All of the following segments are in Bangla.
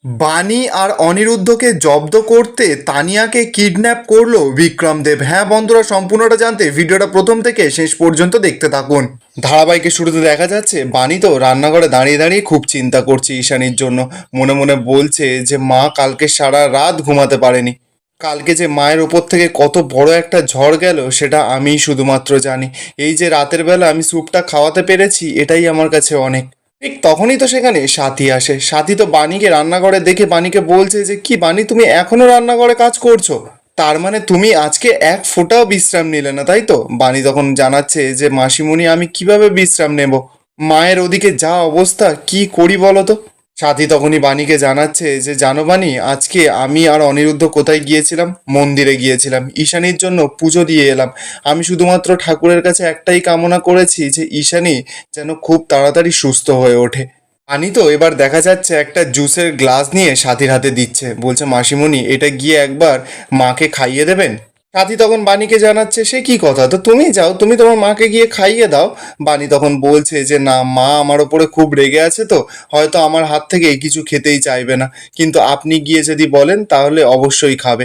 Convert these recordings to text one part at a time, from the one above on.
বাণী আর অনিরুদ্ধকে জব্দ করতে তানিয়াকে কিডন্যাপ করলো বিক্রম দেব। হ্যাঁ বন্ধুরা, সম্পূর্ণটা জানতে ভিডিওটা প্রথম থেকে শেষ পর্যন্ত দেখতে থাকুন। ধারাবাহিকের শুরুতে দেখা যাচ্ছে বাণী তো রান্নাঘরে দাঁড়িয়ে দাঁড়িয়ে খুব চিন্তা করছে ঈশানীর জন্য। মনে মনে বলছে যে মা কালকে সারা রাত ঘুমাতে পারেনি। কালকে যে মায়ের ওপর থেকে কত বড় একটা ঝড় গেল সেটা আমিই শুধুমাত্র জানি। এই যে রাতের বেলা আমি স্যুপটা খাওয়াতে পেরেছি এটাই আমার কাছে অনেক। ঠিক তখনই তো সেখানে সাথী আসে। সাথী তো বাণীকে রান্নাঘরে দেখে বাণীকে বলছে যে কি বাণী, তুমি এখনো রান্নাঘরে কাজ করছো? তার মানে তুমি আজকে এক ফোঁটাও বিশ্রাম নিলে না, তাই তো? বাণী তখন জানাচ্ছে যে মাসিমণি, আমি কিভাবে বিশ্রাম নেব? মায়ের ওদিকে যা অবস্থা, কি করি বলো তো? সাথী তখনই বাণীকে জানাচ্ছে যে জানো বাণী, আজকে আমি আর অনিরুদ্ধ কোথায় গিয়েছিলাম? মন্দিরে গিয়েছিলাম, ঈশানীর জন্য পুজো দিয়ে এলাম। আমি শুধুমাত্র ঠাকুরের কাছে একটাই কামনা করেছি যে ঈশানী যেন খুব তাড়াতাড়ি সুস্থ হয়ে ওঠে। আনি তো এবার দেখা যাচ্ছে একটা জুসের গ্লাস নিয়ে সাথীর হাতে দিচ্ছে, বলছে মাসিমণি এটা গিয়ে একবার মাকে খাইয়ে দেবেন। সাথী তখন বাণীকে জানাচ্ছে সে কি কথা, তো তুমি যাও, তুমি তোমার মাকে গিয়ে খাইয়ে দাও। বাণী তখন বলছে যে না, মা আমার ওপরে খুব রেগে আছে, তো হয়তো আমার হাত থেকে কিছু খেতেই চাইবে না, কিন্তু আপনি গিয়ে যদি বলেন তাহলে অবশ্যই খাবে।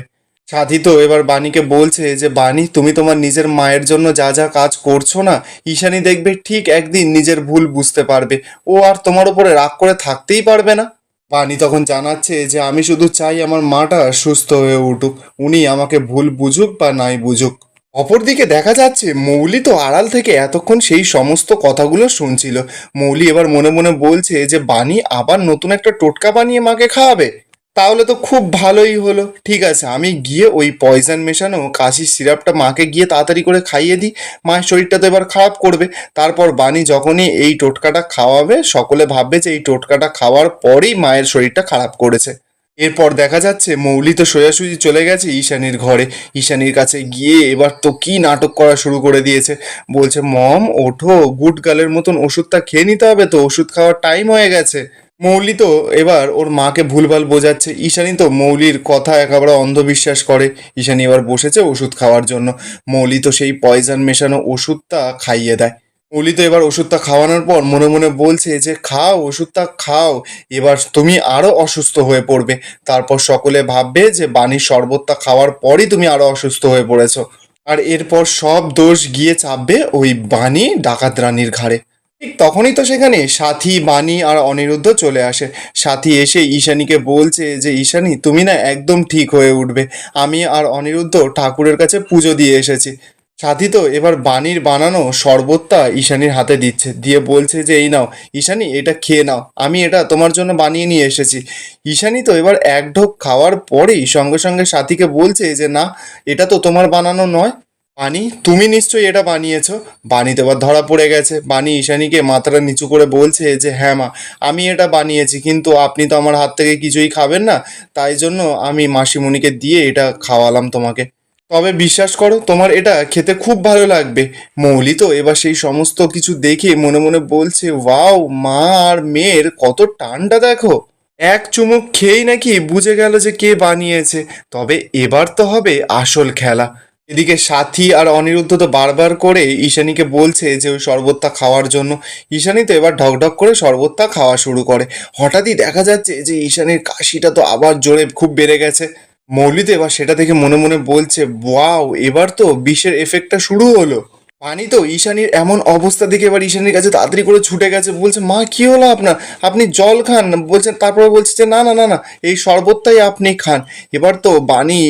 সাথী তো এবার বাণীকে বলছে যে বাণী, তুমি তোমার নিজের মায়ের জন্য যা যা কাজ করছো না, ঈশানী দেখবে ঠিক একদিন নিজের ভুল বুঝতে পারবে। ও আর তোমার উপরে রাগ করে থাকতেই পারবে না। বাণী তখন জানাচ্ছে যে আমি শুধু চাই আমার মাটা সুস্থ হয়ে উঠুক, উনি আমাকে ভুল বুঝুক বা নাই বুঝুক। অপরদিকে দেখা যাচ্ছে মৌলি তো আড়াল থেকে এতক্ষণ সেই সমস্ত কথাগুলো শুনছিল। মৌলি এবার মনে মনে বলছে যে বাণী আবার নতুন একটা টোটকা বানিয়ে মাকে খাওয়াবে। তাহলে তো খুব ভালোই হলো। ঠিক আছে, আমি গিয়ে ওই পয়জন মেশানো কাশির সিরাপটা মাকে গিয়ে তাড়াতাড়ি করে খাইয়ে দিই। মায়ের শরীরটা তো এবার খারাপ করবে। তারপর বাণী যখনই এই টোটকাটা খাওয়াবে সকলে ভাববে যে এই টোটকাটা খাওয়ার পরেই মায়ের শরীরটা খারাপ করেছে। এরপর দেখা যাচ্ছে মৌলি তো সোজাসুজি চলে গেছে ঈশানীর ঘরে। ঈশানীর কাছে গিয়ে এবার তো কি নাটক করা শুরু করে দিয়েছে। বলছে মম ওঠো, গুড গার্লের মতন ওষুধটা খেয়ে নিতে হবে, তো ওষুধ খাওয়ার টাইম হয়ে গেছে। মৌলি তো এবার ওর মাকে ভুলভাল বোঝাচ্ছে। ঈশানী তো মৌলির কথা একেবারে অন্ধবিশ্বাস করে। ঈশানী এবার বসেছে ওষুধ খাওয়ার জন্য। মৌলি তো সেই পয়জন মেশানো ওষুধটা খাইয়ে দেয়। মৌলি তো এবার ওষুধটা খাওয়ানোর পর মনে মনে বলছে যে খাও, ওষুধটা খাও, এবার তুমি আরো অসুস্থ হয়ে পড়বে। তারপর সকলে ভাববে যে বাণীর শরবতটা খাওয়ার পরই তুমি আরো অসুস্থ হয়ে পড়েছো। আর এরপর সব দোষ গিয়ে চাপবে ওই বাণী ডাকাত রানীর ঘাড়ে। ঠিক তখনই তো সেখানে সাথী, বাণী আর অনিরুদ্ধ চলে আসে। সাথী এসে ঈশানীকে বলছে যে ঈশানী তুমি না একদম ঠিক হয়ে উঠবে। আমি আর অনিরুদ্ধ ঠাকুরের কাছে পুজো দিয়ে এসেছি। সাথী তো এবার বাণীর বানানো শরবতটা ঈশানীর হাতে দিচ্ছে, দিয়ে বলছে যে এই নাও ঈশানী, এটা খেয়ে নাও, আমি এটা তোমার জন্য বানিয়ে নিয়ে এসেছি। ঈশানী তো এবার এক ঢোক খাওয়ার পরেই সঙ্গে সঙ্গে সাথীকে বলছে যে না, এটা তো তোমার বানানো নয়। বাণী, তুমি নিশ্চয়ই এটা বানিয়েছো। বাণী তো এবার ধরা পড়ে গেছে। বাণী ঈশানীকে মাথাটা নিচু করে বলছে যে হ্যাঁ মা, আমি এটা বানিয়েছি, কিন্তু আপনি তো আমার হাত থেকে কিছুই খাবেন না, তাই জন্য আমি মাসিমণিকে দিয়ে এটা খাওয়ালাম তোমাকে। তবে বিশ্বাস করো, তোমার এটা খেতে খুব ভালো লাগবে। মৌলি তো এবার সেই সমস্ত কিছু দেখে মনে মনে বলছে ওয়াও, মা আর মেয়ের কত টানটা দেখো। এক চুমুক খেয়েই নাকি বুঝে গেল যে কে বানিয়েছে। তবে এবার তো হবে আসল খেলা। এদিকে সাথী আর অনিরুদ্ধ তো বারবার করে ঈশানীকে বলছে যে ওই শরবতটা খাওয়ার জন্য। ঈশানী তো এবার ঢকঢক করে শরবতটা খাওয়া শুরু করে। হঠাৎই দেখা যাচ্ছে যে ঈশানীর কাশিটা তো আবার জোরে খুব বেড়ে গেছে। মৌলি তো এবার সেটা দেখে মনে মনে বলছে ওয়াও, এবার তো বিষের এফেক্টটা শুরু হলো। পানি তো ঈশানীর এমন অবস্থা দেখে এবার ঈশানীর কাছে তাড়াতাড়ি করে ছুটে গেছে, বলছে মা কি হলো আপনার, আপনি জল খান বলছেন, তারপরে বলছে যে না না না না, এই শরবতটাই আপনি খান। এবার তো বাণী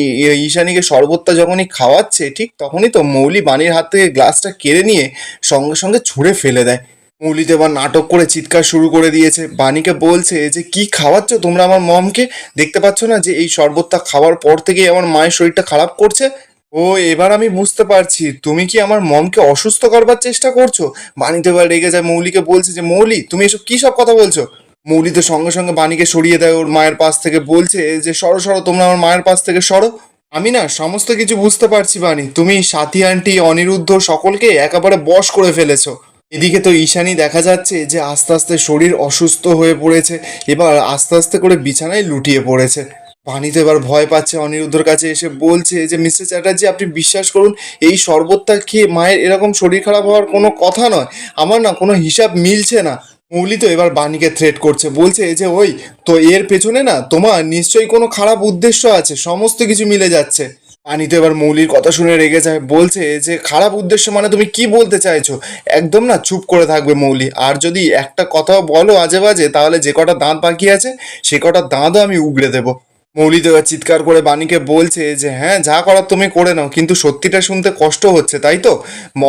ঈশানীকে শরবতটা যখনই খাওয়াচ্ছে ঠিক তখনই তো মৌলি বাণীর হাত থেকে গ্লাসটা কেড়ে নিয়ে সঙ্গে সঙ্গে ছুঁড়ে ফেলে দেয়। মৌলি তো এবার নাটক করে চিৎকার শুরু করে দিয়েছে। বাণীকে বলছে যে কি খাওয়াচ্ছ তোমরা আমার মমকে, দেখতে পাচ্ছ না যে এই শরবতটা খাওয়ার পর থেকেই আমার মায়ের শরীরটা খারাপ করছে। ও, এবার আমি বুঝতে পারছি তুমি কি আমার মমকে অসুস্থ করবার চেষ্টা করছো। বাণী তো এবার রেগে যায়, মৌলিকে বলছে যে মৌলি তুমি এসব কি সব কথা বলছো। মৌলি তো সঙ্গে সঙ্গে বাণীকে সরিয়ে দেয় ওর মায়ের পাশ থেকে, বলছে যে সরো সরো, তোমরা আমার মায়ের পাশ থেকে সরো। আমি না সমস্ত কিছু বুঝতে পারছি বাণী, তুমি সাথী আন্টি, অনিরুদ্ধ সকলকে একেবারে বশ করে ফেলেছো। এদিকে তো ঈশানী দেখা যাচ্ছে যে আস্তে আস্তে শরীর অসুস্থ হয়ে পড়েছে, এবার আস্তে আস্তে করে বিছানায় লুটিয়ে পড়েছে। বাণী তো এবার ভয় পাচ্ছে, অনিরুদ্ধর কাছে এসে বলছে যে মিস্টার চ্যাটার্জি আপনি বিশ্বাস করুন, এই শরবতটা খেয়ে মায়ের এরকম শরীর খারাপ হওয়ার কোনো কথা নয়, আমার না কোনো হিসাব মিলছে না। মৌলি তো এবার বাণীকে থ্রেট করছে, বলছে যে ওই তো এর পেছনে না তোমার নিশ্চয়ই কোনো খারাপ উদ্দেশ্য আছে, সমস্ত কিছু মিলে যাচ্ছে। বাণী তো এবার মৌলির কথা শুনে রেগে যায়, বলছে যে খারাপ উদ্দেশ্য মানে তুমি কি বলতে চাইছো? একদম না চুপ করে থাকবে মৌলি, আর যদি একটা কথাও বলো আজে বাজে তাহলে যে কটা দাঁত বাকি আছে সে কটা দাঁতও আমি উগড়ে দেবো। মৌলি তো এবার চিৎকার করে বাণীকে বলছে যে হ্যাঁ যা করার তুমি করে নাও, কিন্তু সত্যিটা শুনতে কষ্ট হচ্ছে তাই তো?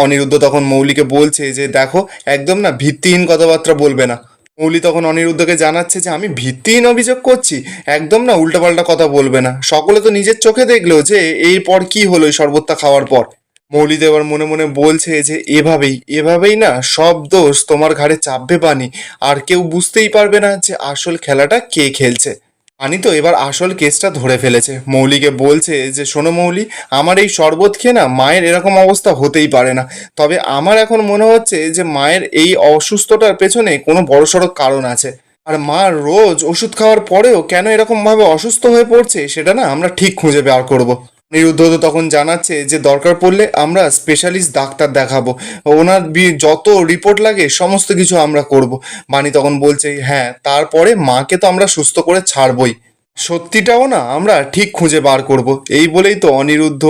অনিরুদ্ধ তখন মৌলিকে বলছে যে দেখো একদম না ভিত্তিহীন কথাবার্তা বলবে না। মৌলি তখন অনিরুদ্ধকে জানাচ্ছে যে আমি ভিত্তিহীন অভিযোগ করছি, একদম না উল্টাপাল্টা কথা বলবে না, সকলে তো নিজের চোখে দেখলো যে এরপর কি হলো এই শরবতটা খাওয়ার পর। মৌলি তো এবার মনে মনে বলছে যে এভাবেই এভাবেই না সব দোষ তোমার ঘাড়ে চাপবে বানি, আর কেউ বুঝতেই পারবে না যে আসল খেলাটা কে খেলছে। আনি তো এবার আসল কেসটা ধরে ফেলেছে, মৌলিকে বলছে যে শোনো মৌলি, আমার এই শরবত খেয়ে না মায়ের এরকম অবস্থা হতেই পারে না, তবে আমার এখন মনে হচ্ছে যে মায়ের এই অসুস্থতার পেছনে কোনো বড়সড় কারণ আছে। আর মা রোজ ওষুধ খাওয়ার পরেও কেন এরকম ভাবে অসুস্থ হয়ে পড়ছে সেটা না আমরা ঠিক খুঁজে বের করব। নিরুদ্ধ তো তখন জানাচ্ছে যে দরকার পড়লে আমরা স্পেশালিস্ট ডাক্তার দেখাবো, ওনার যত রিপোর্ট লাগে সমস্ত কিছু আমরা করব। বাণী তখন বলছে হ্যাঁ তারপরে মাকে তো আমরা সুস্থ করে ছাড়বই, সত্যিটাও না আমরা ঠিক খুঁজে বার করব। এই বলেই তো অনিরুদ্ধ,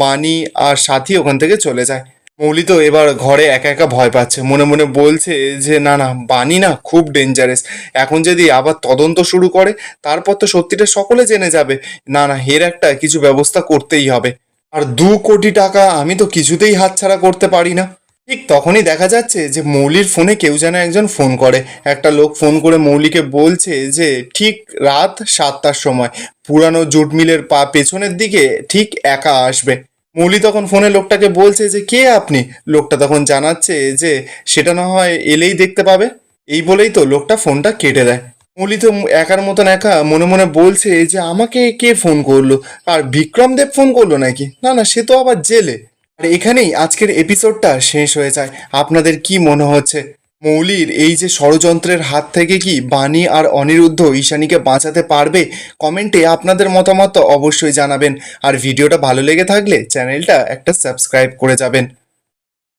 বাণী আর সাথী ওখান থেকে চলে যায়। মৌলি তো এবার ঘরে একা একা ভয় পাচ্ছে, মনে মনে বলছে যে না না বাণী না খুব ডেঞ্জারাস, এখন যদি আবার তদন্ত শুরু করে তারপর তো সত্যিটা সকলে জেনে যাবে, না না এর একটা কিছু ব্যবস্থা করতেই হবে। আর 2 কোটি টাকা আমি তো কিছুতেই হাতছাড়া করতে পারি না। ঠিক তখনই দেখা যাচ্ছে যে মৌলির ফোনে কেউ যেন একজন ফোন করে, একটা লোক ফোন করে মৌলিকে বলছে যে ঠিক রাত 7টার সময় পুরানো জুট মিলের পেছনের দিকে ঠিক একা আসবে। মৌলি তখন ফোনে লোকটাকে বলছে যে কে আপনি? লোকটা তখন জানাচ্ছে যে সেটা না হয় এলেই দেখতে পাবে। এই বলেই তো লোকটা ফোনটা কেটে দেয়। মৌলি তো একার মতন একা মনে মনে বলছে যে আমাকে কে ফোন করলো, আর বিক্রম দেব ফোন করলো নাকি? না না সে তো আবার জেলে। আর এখানেই আজকের এপিসোডটা শেষ হয়ে যায়। আপনাদের কি মনে হচ্ছে মৌলির এই যে ষড়যন্ত্রের হাত থেকে কি বাণী আর অনিরুদ্ধ ঈশানীকে বাঁচাতে পারবে? কমেন্টে আপনাদের মতামত অবশ্যই জানাবেন, আর ভিডিওটা ভালো লেগে থাকলে চ্যানেলটা একটা সাবস্ক্রাইব করে যাবেন।